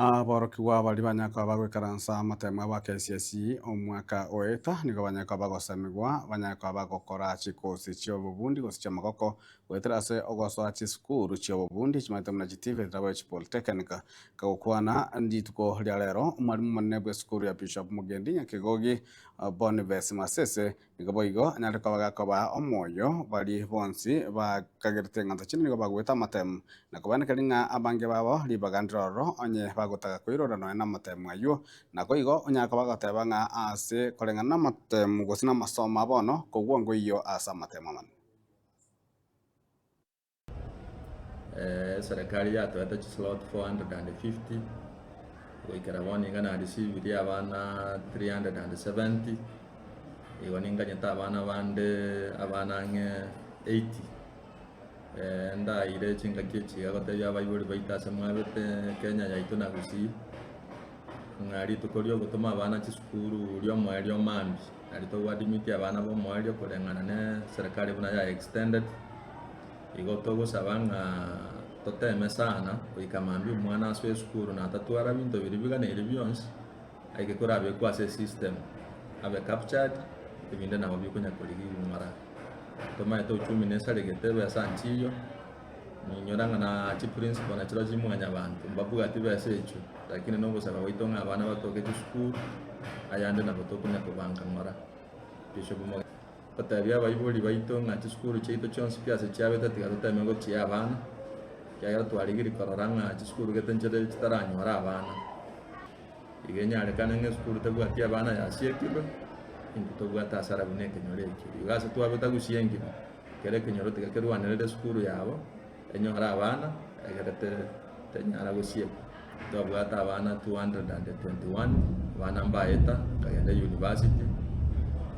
Aborokiwa bari banyaka bagwikaransa matemwa ba KCSE omwaka oeta nigo banyaka bagosemigwa banyaka bagokora chikosi chia obobundi gose chia magoko gwetera ase ogosora chisukuru chia obobundi chimaete muna chitiveti nabo chipolytechnic kagokwana ndituko ria rero omwarimu omonene bwa esukuru ya Bishop Mugendi Nyakigogi Boniface Masese nigo boigo anyare koba gakoba omoyo bari bonsi bakagerete ng'anto chinde nigo bagweta amatemu nakobonekeri ng'a abange babo ribagandero roro onye bagotaka koirora nonya na amatemu aywo nako igo onyaka bagoteba ng'a ase koreng'ana na amatemu gose na amasomo bono kogwa ngoiyo ase amatemu amane. Serikali yatoete chislot 450 goikera bono iga nareceivirie abana 370 igo ninganyete abana bande abana ng'e 80 ndaire chingaki echiga gotebia abaibori baito ase mwabete Kenya yaito na gusii ng'a rituko ria ogotoma abana chisukuru ria omoerio mambia nari togwadimitie abana ba omoerio koreng'ana na serikali buna ya extended igo togosaba ng'a toteme sana goika mambia omwana ase esukuru natatwara binto biria biganeire bionsi aike korabekwa ase system abe captured ebinde nabo bikonya korigirwa ng'ora tomaete ochumi nesaregete besa nchiyo ninyora ng'a chi principal nachiro chimwanya banto mbabwati besa echio lakini nogosaba baito ng'a abana batoke chisukuru ayande nabo tokonya kobanga ng'ora Bishop Mugendi gotebia abaibori baito ng'a chisukuru chiaito chionsi ase chiabete tiga toteme gochia abana kiagera twarigirie korora ng'a chisukuru gete nchire chitaranyora abana iga enyarekane ng'a esukuru tebwati abana yasiekirwe into tobwate asara buna ekenyoro ekio iga ase twabeta gusia engima kere ekenyoro tiga kerwanerere esukuru yabo enyora abana egerete tenyara gosiekwa twabwate abana 221 abana mbaeta nkagenda university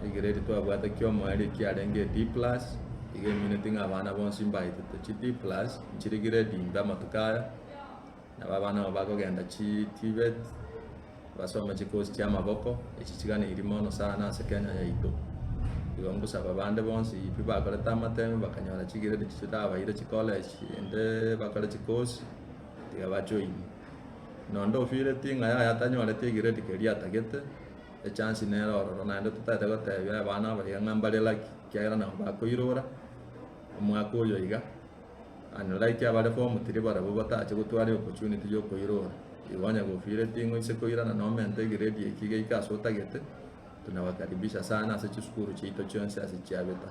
egereri twabwate kia omoerio kiarenge D+ iga emineti ng'a abana bonsi mbaetete chi D+ nchirigire dimbe amatuko aya nabo abana abo bakogenda chi TVET basome chikosi chia amaboko echi chiganeiri mono sana ase Kenya yaito igo ngosaba bande bonsi ibi bakorete amatemu bakanyora chigiredi chirabaire chicollege ende bakore chikosi tiga bajoin nondo ofireti ng'a yaya tanyorete egiredi keria atagete echance nero ororo naende totaete gotebia abana abaiga ng'a mbare lucky kiagera nabo bakoirora omwaka oyo iga like abare form 3 barabwo batache gotwara opportunity ya okoirora igo onye gofireti ng'oise koirana nomente egiredi eki geika ase otagete tunawakaribisha sana ase chisukuru chiaito chionsi ase chiabeta.